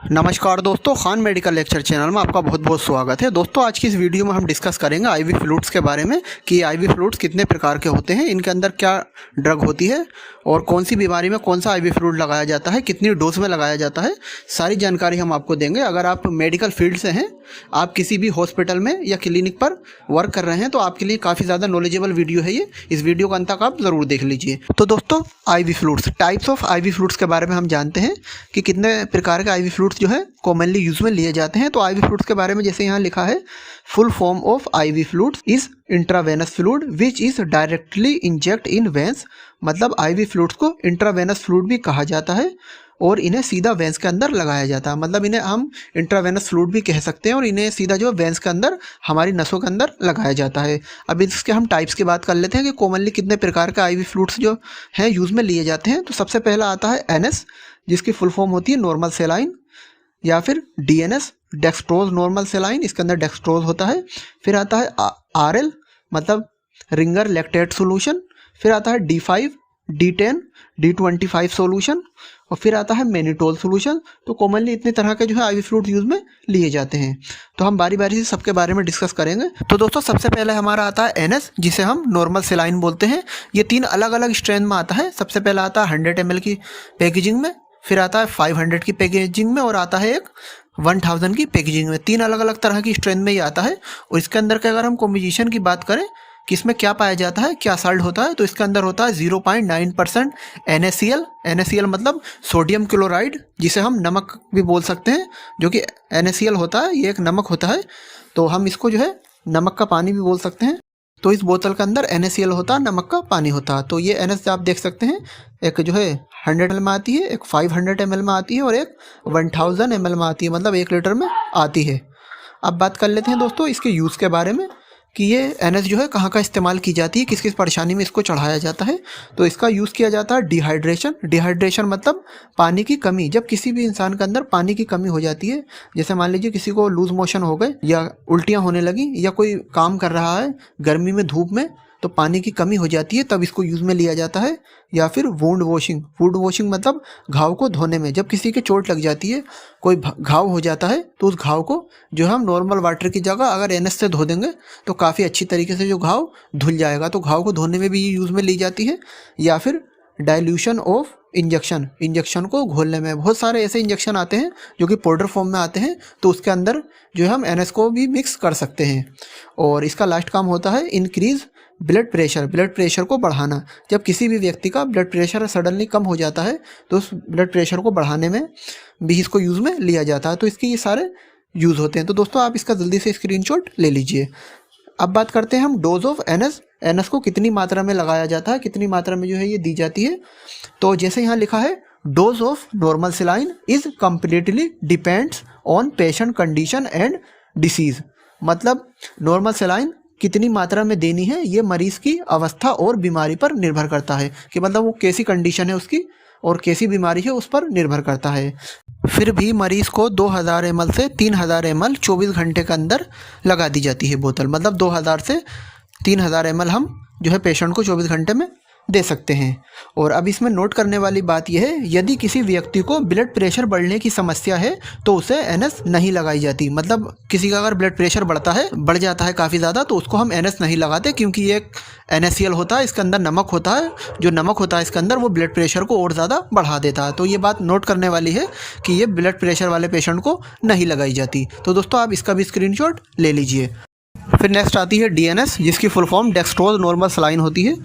नमस्कार दोस्तों, Khan medical lecture channel में आपका बहुत बहुत स्वागत है। दोस्तों आज की इस वीडियो में हम डिस्कस करेंगे आईवी फ्लूइड्स के बारे में कि आईवी फ्लूइड्स कितने प्रकार के होते हैं, इनके अंदर क्या ड्रग होती है और कौन सी बीमारी में कौन सा आईवी फ्लूइड लगाया जाता है, कितनी डोज में लगाया जाता है, सारी जानकारी हम आपको देंगे। अगर आप मेडिकल फील्ड से हैं, आप किसी भी हॉस्पिटल में या क्लिनिक पर वर्क कर रहे हैं तो आपके लिए काफ़ी ज़्यादा नॉलेजेबल वीडियो है ये। इस वीडियो को अंत तक आप ज़रूर देख लीजिए। तो दोस्तों ivy fluids, types of IV fluids के बारे में हम जानते हैं कि कितने प्रकार के आईवी फ्लूइड्स जो है कॉमनली यूज में लिए जाते हैं। तो आईवी फ्लूइड्स के बारे में जैसे यहाँ लिखा है, full form of IV fluids is intravenous fluid which is directly inject in veins. मतलब आईवी फ्लूइड्स को इंट्रावेनस फ्लूइड भी कहा जाता है और इन्हें सीधा वेंस के अंदर लगाया जाता है। मतलब इन्हें हम इंट्रावेनस फ्लूइड भी कह सकते हैं और इन्हें सीधा जो वेंस के अंदर, हमारी नसों के अंदर लगाया जाता है। अब इसके हम टाइप्स की बात कर लेते हैं कि कॉमनली कितने प्रकार के आईवी फ्लूइड्स जो हैं यूज़ में लिए जाते हैं। तो सबसे पहला आता है एनएस, जिसकी फुल फॉर्म होती है नॉर्मल सेलाइन, या फिर डीएनएस, डेक्सट्रोज नॉर्मल सेलाइन, इसके अंदर डेक्सट्रोज होता है। फिर आता है आरएल, मतलब रिंगर लैक्टेट सोल्यूशन। फिर आता है D5, D10, D25 सोल्यूशन, और फिर आता है मैनिटोल सोल्यूशन। तो कॉमनली इतने तरह के जो है आईवी फ्लूइड यूज में लिए जाते हैं। तो हम बारी बारी से सबके बारे में डिस्कस करेंगे। तो दोस्तों सबसे पहले हमारा आता है एनएस, जिसे हम नॉर्मल सेलाइन बोलते हैं। ये 3 अलग अलग स्ट्रेन में आता है। सबसे पहला आता है 100 ml की पैकेजिंग में, फिर आता है 500 की पैकेजिंग में, और आता है एक 1000 की पैकेजिंग में। 3 अलग अलग तरह की स्ट्रेन में ये आता है। और इसके अंदर के अगर हम कॉम्पोजिशन की बात करें कि इसमें क्या पाया जाता है, क्या साल्ट होता है, तो इसके अंदर होता है 0.9% NaCl। NaCl मतलब सोडियम क्लोराइड, जिसे हम नमक भी बोल सकते हैं, जो कि NaCl होता है, ये एक नमक होता है। तो हम इसको जो है नमक का पानी भी बोल सकते हैं। तो इस बोतल के अंदर NaCl होता है, नमक का पानी होता है। तो ये NS आप देख सकते हैं, एक जो है 100 ml में आती है, एक 500 ml में आती है और एक 1000 ml में आती है, मतलब 1 लीटर में आती है। अब बात कर लेते हैं दोस्तों इसके यूज़ के बारे में कि ये NS जो है कहाँ का इस्तेमाल की जाती है, किस किस परेशानी में इसको चढ़ाया जाता है। तो इसका यूज़ किया जाता है डिहाइड्रेशन। डिहाइड्रेशन मतलब पानी की कमी। जब किसी भी इंसान के अंदर पानी की कमी हो जाती है, जैसे मान लीजिए किसी को लूज मोशन हो गए या उल्टियाँ होने लगी, या कोई काम कर रहा है गर्मी में, धूप में, तो पानी की कमी हो जाती है, तब इसको यूज़ में लिया जाता है। या फिर वुंड वॉशिंग। वुंड वॉशिंग मतलब घाव को धोने में। जब किसी के चोट लग जाती है, कोई घाव हो जाता है, तो उस घाव को जो हम नॉर्मल वाटर की जगह अगर NS से धो देंगे तो काफ़ी अच्छी तरीके से जो घाव धुल जाएगा। तो घाव को धोने में भी ये यूज़ में ली जाती है। या फिर डाइल्यूशन ऑफ इंजेक्शन, इंजेक्शन को घोलने में। बहुत सारे ऐसे इंजेक्शन आते हैं जो कि पाउडर फॉर्म में आते हैं, तो उसके अंदर जो है हम NS को भी मिक्स कर सकते हैं। और इसका लास्ट काम होता है increase blood pressure. Blood pressure को बढ़ाना। जब किसी भी व्यक्ति का ब्लड प्रेशर सडनली कम हो जाता है तो उस ब्लड प्रेशर को बढ़ाने में भी इसको यूज़ में लिया जाता है। तो इसके ये सारे यूज़ होते हैं। तो दोस्तों आप इसका जल्दी से स्क्रीनशॉट ले लीजिए। अब बात करते हैं हम डोज ऑफ NS। NS को कितनी मात्रा में लगाया जाता है, कितनी मात्रा में जो है ये दी जाती है। तो जैसे यहाँ लिखा है, dose of normal saline is completely depends on patient condition and disease. मतलब नॉर्मल सेलाइन कितनी मात्रा में देनी है, ये मरीज की अवस्था और बीमारी पर निर्भर करता है, कि मतलब वो कैसी कंडीशन है उसकी और कैसी बीमारी है, उस पर निर्भर करता है। फिर भी मरीज को 2000 ml से 3000 ml 24 घंटे के अंदर लगा दी जाती है बोतल। मतलब 2000 से 3000 ml हम जो है पेशेंट को 24 घंटे में दे सकते हैं। और अब इसमें नोट करने वाली बात यह है, यदि किसी व्यक्ति को ब्लड प्रेशर बढ़ने की समस्या है तो उसे NS नहीं लगाई जाती। मतलब किसी का अगर ब्लड प्रेशर बढ़ जाता है काफ़ी ज़्यादा, तो उसको हम NS नहीं लगाते, क्योंकि ये NaCl होता है, इसके अंदर नमक होता है। जो नमक होता है इसके अंदर, वो ब्लड प्रेशर को और ज़्यादा बढ़ा देता है। तो ये बात नोट करने वाली है कि ये ब्लड प्रेशर वाले पेशेंट को नहीं लगाई जाती। तो दोस्तों आप इसका भी स्क्रीनशॉट ले लीजिए। फिर नेक्स्ट आती है DNS, जिसकी full form dextrose normal saline होती है।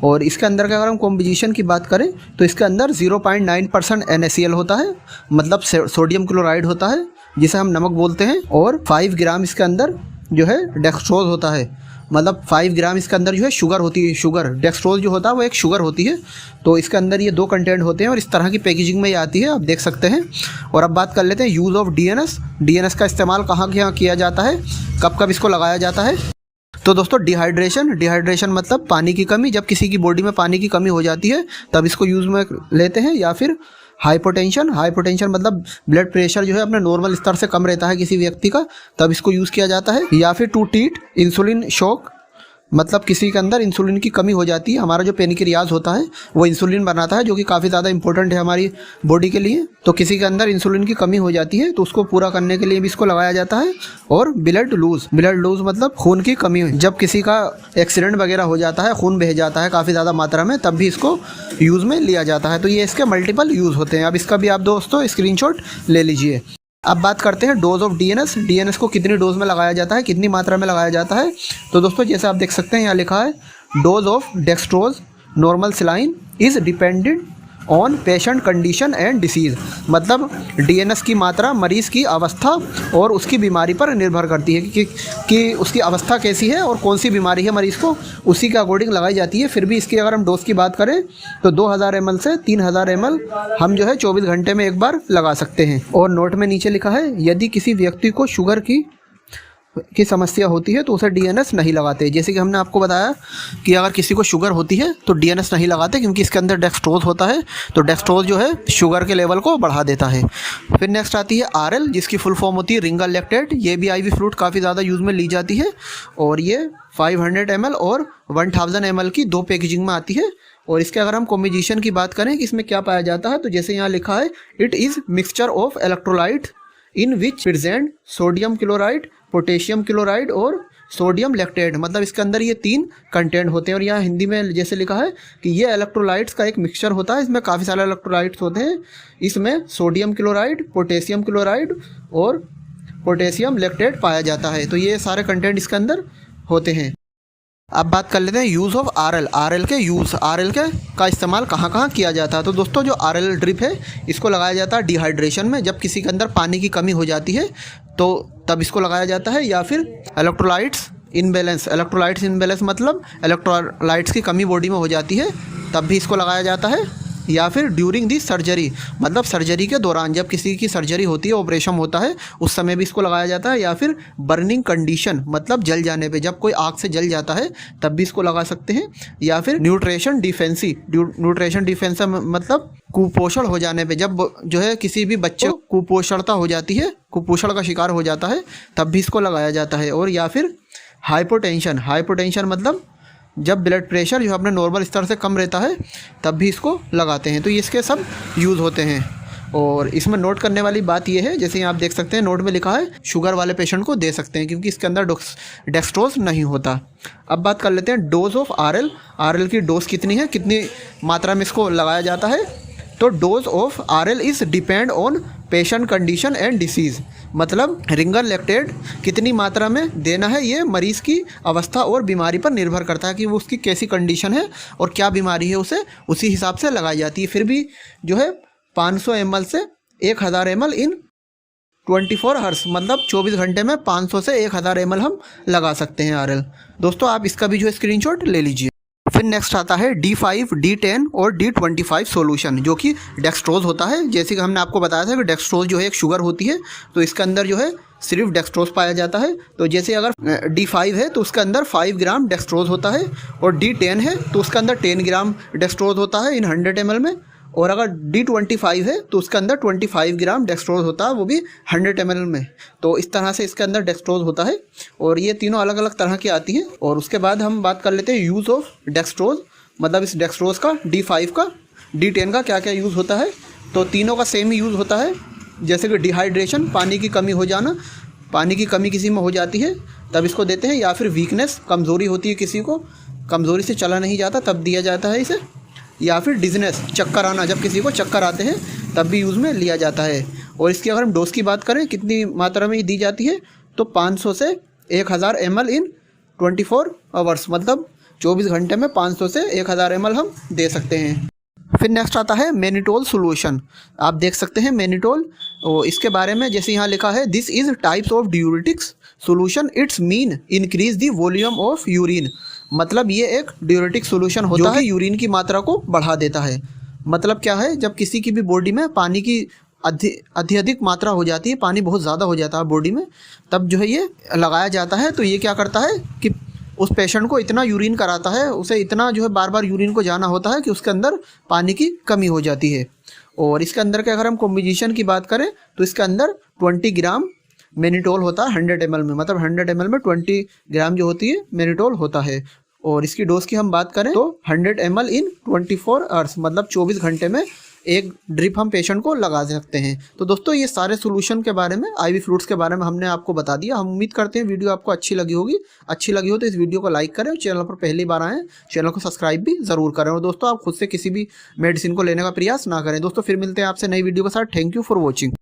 और इसके अंदर का अगर हम कॉम्पोजिशन की बात करें तो इसके अंदर 0.9% NaCl होता है, मतलब सोडियम क्लोराइड होता है, जिसे हम नमक बोलते हैं। और 5 ग्राम इसके अंदर जो है डेक्सट्रोज होता है, मतलब 5 ग्राम इसके अंदर जो है शुगर होती है। शुगर, डेक्सट्रोज जो होता है वो एक शुगर होती है। तो इसके अंदर ये 2 कंटेंट होते हैं और इस तरह की पैकेजिंग में ये आती है, आप देख सकते हैं। और अब बात कर लेते हैं यूज़ ऑफ DNS। DNS का इस्तेमाल कहाँ किया जाता है, कब कब इसको लगाया जाता है। तो दोस्तों डिहाइड्रेशन मतलब पानी की कमी। जब किसी की बॉडी में पानी की कमी हो जाती है तब इसको यूज़ में लेते हैं। या फिर हाइपोटेंशन मतलब ब्लड प्रेशर जो है अपने नॉर्मल स्तर से कम रहता है किसी व्यक्ति का, तब इसको यूज़ किया जाता है। या फिर टू ट्रीट इंसुलिन शॉक, मतलब किसी के अंदर इंसुलिन की कमी हो जाती है। हमारा जो पेनक्रियाज होता है वो इंसुलिन बनाता है, जो कि काफ़ी ज़्यादा इंपॉर्टेंट है हमारी बॉडी के लिए। तो किसी के अंदर इंसुलिन की कमी हो जाती है तो उसको पूरा करने के लिए भी इसको लगाया जाता है। और ब्लड लूज मतलब खून की कमी, जब किसी का एक्सीडेंट वगैरह हो जाता है, खून बह जाता है काफ़ी ज़्यादा मात्रा में, तब भी इसको यूज़ में लिया जाता है। तो ये इसके मल्टीपल यूज़ होते हैं। अब इसका भी आप दोस्तों स्क्रीनशॉट ले लीजिए। अब बात करते हैं डोज ऑफ डीएनएस को कितनी डोज में लगाया जाता है, कितनी मात्रा में लगाया जाता है। तो दोस्तों जैसे आप देख सकते हैं यहाँ लिखा है dose of dextrose normal saline is dependent on patient condition and disease. मतलब डीएनएस की मात्रा मरीज़ की अवस्था और उसकी बीमारी पर निर्भर करती है कि उसकी अवस्था कैसी है और कौन सी बीमारी है मरीज़ को, उसी के अकॉर्डिंग लगाई जाती है। फिर भी इसकी अगर हम डोज की बात करें तो 2000 ml से 3000 ml हम जो है 24 घंटे में एक बार लगा सकते हैं। और नोट में नीचे लिखा है यदि किसी व्यक्ति को शुगर की समस्या होती है तो उसे डीएनएस नहीं लगाते। जैसे कि हमने आपको बताया कि अगर किसी को शुगर होती है तो डीएनएस नहीं लगाते, क्योंकि इसके अंदर डेक्सट्रोज होता है। तो डेक्सट्रोज जो है शुगर के लेवल को बढ़ा देता है। फिर नेक्स्ट आती है आरएल, जिसकी फुल फॉर्म होती है रिंगल लैक्टेट। ये भी आईवी फ्लूइड काफ़ी ज़्यादा यूज़ में ली जाती है और ये 500 ml और 1000 ml की 2 पैकेजिंग में आती है। और इसके अगर हम कॉम्बिनेशन की बात करें कि इसमें क्या पाया जाता है, तो जैसे यहाँ लिखा है it is mixture of electrolyte in which present sodium chloride, potassium chloride और सोडियम लैक्टेट। मतलब इसके अंदर ये 3 कंटेंट होते हैं। और यहाँ हिंदी में जैसे लिखा है कि ये इलेक्ट्रोलाइट्स का एक मिक्सचर होता है। इसमें काफ़ी सारे इलेक्ट्रोलाइट्स होते हैं। इसमें सोडियम क्लोराइड, पोटेशियम क्लोराइड और पोटेशियम लैक्टेट पाया जाता है। तो ये सारे कंटेंट इसके अंदर होते हैं। अब बात कर लेते हैं यूज़ ऑफ आरएल के यूज़। आरएल का इस्तेमाल कहाँ कहाँ किया जाता है। तो दोस्तों जो आरएल ड्रिप है इसको लगाया जाता है डिहाइड्रेशन में, जब किसी के अंदर पानी की कमी हो जाती है तो तब इसको लगाया जाता है। या फिर इलेक्ट्रोलाइट्स इनबैलेंस मतलब इलेक्ट्रोलाइट्स की कमी बॉडी में हो जाती है, तब भी इसको लगाया जाता है। या फिर ड्यूरिंग दी सर्जरी, मतलब सर्जरी के दौरान जब किसी की सर्जरी होती है, ऑपरेशन होता है, उस समय भी इसको लगाया जाता है। या फिर बर्निंग कंडीशन, मतलब जल जाने पे, जब कोई आग से जल जाता है तब भी इसको लगा सकते हैं। या फिर न्यूट्रिशन डिफेंसी मतलब कुपोषण हो जाने पे, जब जो है किसी भी बच्चे को कुपोषणता हो जाती है, कुपोषण का शिकार हो जाता है, तब भी इसको लगाया जाता है। और या फिर हाइपोटेंशन मतलब जब ब्लड प्रेशर जो अपने नॉर्मल स्तर से कम रहता है तब भी इसको लगाते हैं। तो इसके सब यूज़ होते हैं। और इसमें नोट करने वाली बात यह है, जैसे आप देख सकते हैं नोट में लिखा है शुगर वाले पेशेंट को दे सकते हैं, क्योंकि इसके अंदर डेक्सट्रोज नहीं होता। अब बात कर लेते हैं डोज ऑफ आरएल की डोज कितनी है, कितनी मात्रा में इसको लगाया जाता है। तो dose of RL is depend on patient condition and disease. मतलब रिंगल लैक्टेट कितनी मात्रा में देना है ये मरीज़ की अवस्था और बीमारी पर निर्भर करता है कि वो उसकी कैसी कंडीशन है और क्या बीमारी है, उसे उसी हिसाब से लगाई जाती है। फिर भी जो है 500 ml से 1000 ml इन 24 आवर्स, मतलब 24 घंटे में 500 से 1000 ml हम लगा सकते हैं आरएल। दोस्तों आप इसका भी जो स्क्रीनशॉट ले लीजिए। फिर नेक्स्ट आता है D5, D10 और D25 सॉल्यूशन, जो कि डेक्सट्रोज होता है। जैसे कि हमने आपको बताया था कि डेक्सट्रोज जो है एक शुगर होती है, तो इसके अंदर जो है सिर्फ डेक्सट्रोज पाया जाता है। तो जैसे अगर D5 है तो उसके अंदर 5 ग्राम डेक्सट्रोज होता है, और D10 है तो उसके अंदर 10 ग्राम डेक्सट्रोज होता है इन 100 ml में। और अगर D25 है तो उसके अंदर 25 ग्राम डेक्सट्रोज होता है, वो भी 100 ml में। तो इस तरह से इसके अंदर डेक्सट्रोज होता है। और ये तीनों अलग अलग तरह की आती हैं। और उसके बाद हम बात कर लेते हैं यूज़ ऑफ डेक्सट्रोज, मतलब इस डेक्सट्रोज का D5 का D10 का क्या क्या यूज़ होता है। तो तीनों का सेम ही यूज़ होता है। जैसे कि डिहाइड्रेशन, पानी की कमी हो जाना, पानी की कमी किसी में हो जाती है तब इसको देते हैं। या फिर वीकनेस, कमज़ोरी होती है किसी को, कमज़ोरी से चला नहीं जाता, तब दिया जाता है इसे। या फिर डिजनेस, चक्कर आना, जब किसी को चक्कर आते हैं तब भी यूज़ में लिया जाता है। और इसकी अगर हम डोज की बात करें कितनी मात्रा में दी जाती है, तो 500 से 1000 ml इन 24 आवर्स, मतलब 24 घंटे में 500 से 1000 ml हम दे सकते हैं। फिर नेक्स्ट आता है मैनिटोल सॉल्यूशन। आप देख सकते हैं मैनिटोल, और इसके बारे में जैसे यहाँ लिखा है this is types of diuretics solution, it's mean increase the volume of urine. मतलब ये एक डियूरेटिक सॉल्यूशन होता है, यूरिन की मात्रा को बढ़ा देता है। मतलब क्या है, जब किसी की भी बॉडी में पानी की अधिक मात्रा हो जाती है, पानी बहुत ज़्यादा हो जाता है बॉडी में, तब जो है ये लगाया जाता है। तो ये क्या करता है कि उस पेशेंट को इतना यूरिन कराता है, उसे इतना जो है बार बार यूरिन को जाना होता है कि उसके अंदर पानी की कमी हो जाती है। और इसके अंदर के अगर हम कॉम्बिनेशन की बात करें तो इसके अंदर 20 ग्राम मेनिटोल होता है 100 ml में, मतलब 100 ml में 20 ग्राम जो होती है मेनिटोल होता है। और इसकी डोज की हम बात करें तो 100 ml इन 24 आवर्स, मतलब 24 घंटे में एक ड्रिप हम पेशेंट को लगा सकते हैं। तो दोस्तों ये सारे सोल्यूशन के बारे में, आईवी फ्लूइड्स के बारे में हमने आपको बता दिया। हम उम्मीद करते हैं वीडियो आपको अच्छी लगी होगी। अच्छी लगी हो तो इस वीडियो को लाइक करें, और चैनल पर पहली बार आएँ चैनल को सब्सक्राइब भी ज़रूर करें। और दोस्तों आप खुद से किसी भी मेडिसिन को लेने का प्रयास ना करें। दोस्तों फिर मिलते हैं आपसे नई वीडियो के साथ। Thank you for watching.